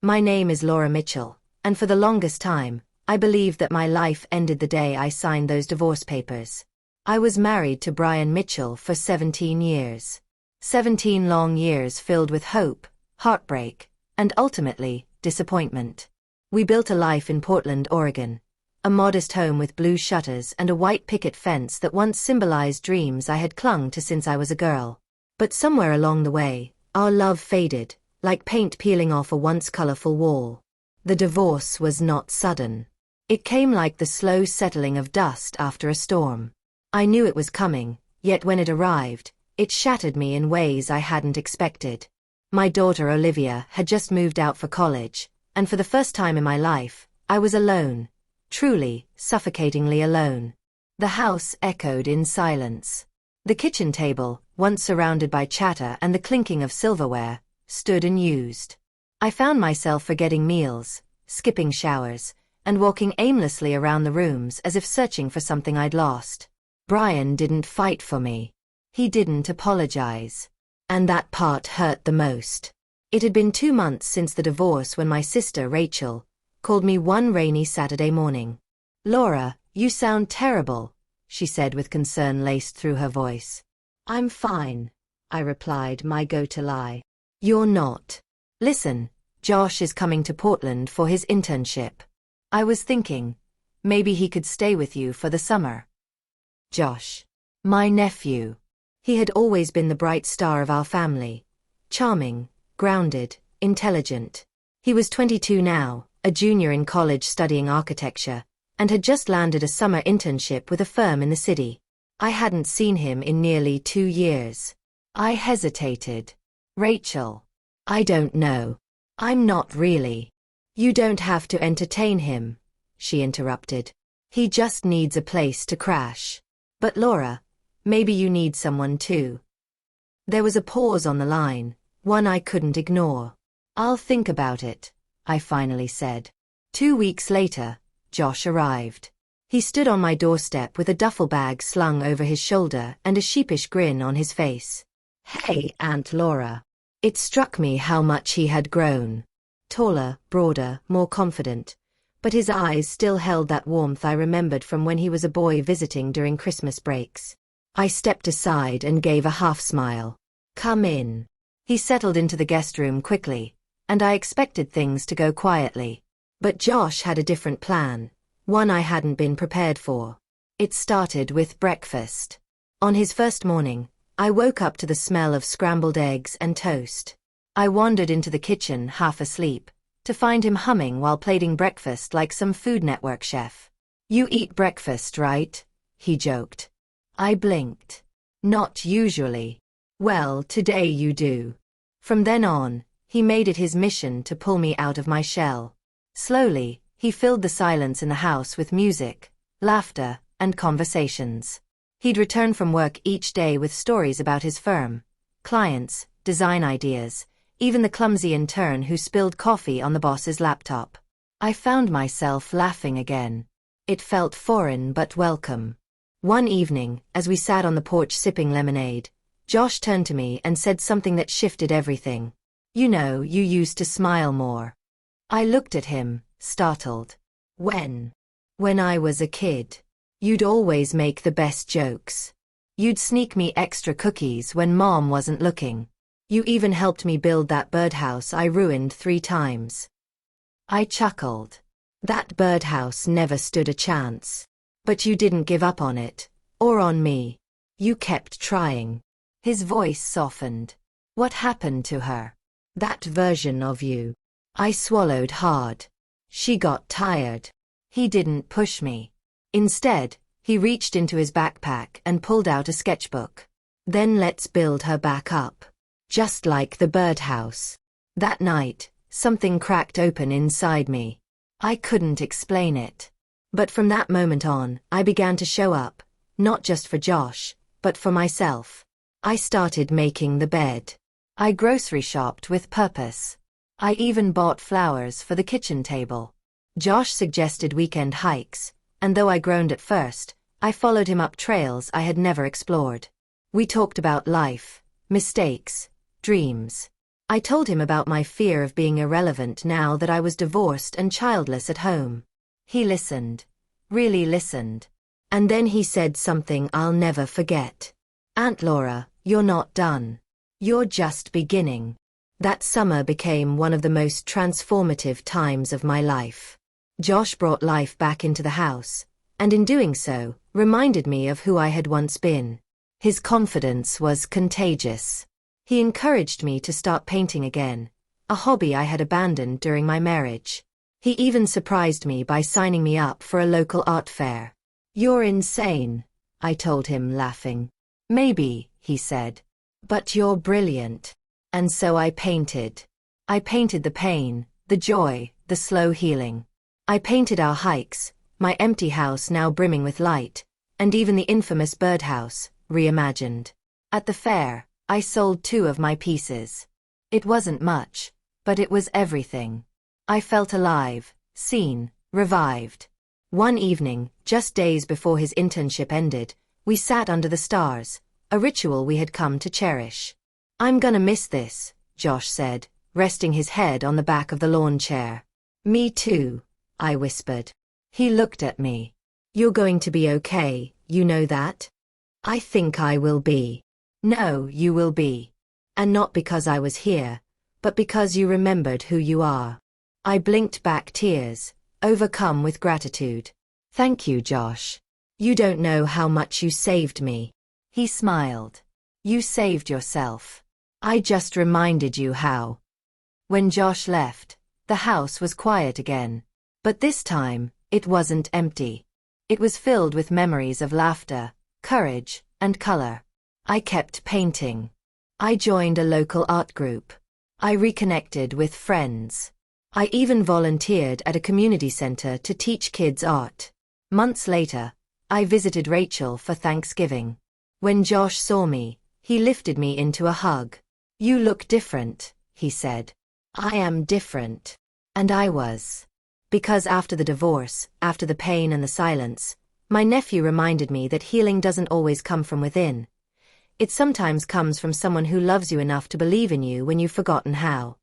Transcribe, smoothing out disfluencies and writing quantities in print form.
My name is Laura Mitchell, and for the longest time, I believed that my life ended the day I signed those divorce papers. I was married to Brian Mitchell for 17 years. 17 long years filled with hope, heartbreak, and ultimately, disappointment. We built a life in Portland, Oregon. A modest home with blue shutters and a white picket fence that once symbolized dreams I had clung to since I was a girl. But somewhere along the way, our love faded, like paint peeling off a once colorful wall. The divorce was not sudden. It came like the slow settling of dust after a storm. I knew it was coming, yet when it arrived, it shattered me in ways I hadn't expected. My daughter Olivia had just moved out for college, and for the first time in my life, I was alone. Truly, suffocatingly alone. The house echoed in silence. The kitchen table, once surrounded by chatter and the clinking of silverware, stood unused. I found myself forgetting meals, skipping showers, and walking aimlessly around the rooms as if searching for something I'd lost. Brian didn't fight for me. He didn't apologize. And that part hurt the most. It had been 2 months since the divorce when my sister, Rachel, called me one rainy Saturday morning. "Laura, you sound terrible," she said with concern laced through her voice. "I'm fine," I replied, my go-to lie. "You're not. Listen, Josh is coming to Portland for his internship. I was thinking, maybe he could stay with you for the summer." Josh. My nephew. He had always been the bright star of our family. Charming, grounded, intelligent. He was 22 now, a junior in college studying architecture, and had just landed a summer internship with a firm in the city. I hadn't seen him in nearly 2 years. I hesitated. "Rachel, I don't know. I'm not really." "You don't have to entertain him," she interrupted. "He just needs a place to crash." "But Laura, maybe you need someone too." There was a pause on the line, one I couldn't ignore. "I'll think about it," I finally said. 2 weeks later, Josh arrived. He stood on my doorstep with a duffel bag slung over his shoulder and a sheepish grin on his face. "Hey, Aunt Laura." It struck me how much he had grown. Taller, broader, more confident, but his eyes still held that warmth I remembered from when he was a boy visiting during Christmas breaks. I stepped aside and gave a half smile. "Come in." He settled into the guest room quickly, and I expected things to go quietly. But Josh had a different plan, one I hadn't been prepared for. It started with breakfast. On his first morning, I woke up to the smell of scrambled eggs and toast. I wandered into the kitchen half asleep, to find him humming while plating breakfast like some Food Network chef. "You eat breakfast, right?" he joked. I blinked. "Not usually." "Well, today you do." From then on, he made it his mission to pull me out of my shell. Slowly, he filled the silence in the house with music, laughter, and conversations. He'd return from work each day with stories about his firm, clients, design ideas, even the clumsy intern who spilled coffee on the boss's laptop. I found myself laughing again. It felt foreign but welcome. One evening, as we sat on the porch sipping lemonade, Josh turned to me and said something that shifted everything. "You know, you used to smile more." I looked at him, startled. "When?" "When I was a kid. You'd always make the best jokes. You'd sneak me extra cookies when Mom wasn't looking. You even helped me build that birdhouse I ruined 3 times." I chuckled. "That birdhouse never stood a chance. But you didn't give up on it, or on me. You kept trying." His voice softened. "What happened to her? That version of you?" I swallowed hard. "She got tired." He didn't push me. Instead, he reached into his backpack and pulled out a sketchbook. "Then let's build her back up. Just like the birdhouse." That night, something cracked open inside me. I couldn't explain it. But from that moment on, I began to show up, not just for Josh, but for myself. I started making the bed. I grocery shopped with purpose. I even bought flowers for the kitchen table. Josh suggested weekend hikes, and though I groaned at first, I followed him up trails I had never explored. We talked about life, mistakes, dreams. I told him about my fear of being irrelevant now that I was divorced and childless at home. He listened. Really listened. And then he said something I'll never forget. "Aunt Laura, you're not done. You're just beginning." That summer became one of the most transformative times of my life. Josh brought life back into the house, and in doing so, reminded me of who I had once been. His confidence was contagious. He encouraged me to start painting again, a hobby I had abandoned during my marriage. He even surprised me by signing me up for a local art fair. "You're insane," I told him, laughing. "Maybe," he said. "But you're brilliant." And so I painted. I painted the pain, the joy, the slow healing. I painted our hikes, my empty house now brimming with light, and even the infamous birdhouse, reimagined. At the fair, I sold 2 of my pieces. It wasn't much, but it was everything. I felt alive, seen, revived. One evening, just days before his internship ended, we sat under the stars, a ritual we had come to cherish. "I'm gonna miss this," Josh said, resting his head on the back of the lawn chair. "Me too," I whispered. He looked at me. "You're going to be okay, you know that?" "I think I will be." "No, you will be. And not because I was here, but because you remembered who you are." I blinked back tears, overcome with gratitude. "Thank you, Josh. You don't know how much you saved me." He smiled. "You saved yourself. I just reminded you how." When Josh left, the house was quiet again. But this time, it wasn't empty. It was filled with memories of laughter, courage, and color. I kept painting. I joined a local art group. I reconnected with friends. I even volunteered at a community center to teach kids art. Months later, I visited Rachel for Thanksgiving. When Josh saw me, he lifted me into a hug. "You look different," he said. "I am different." And I was. Because after the divorce, after the pain and the silence, my nephew reminded me that healing doesn't always come from within. It sometimes comes from someone who loves you enough to believe in you when you've forgotten how.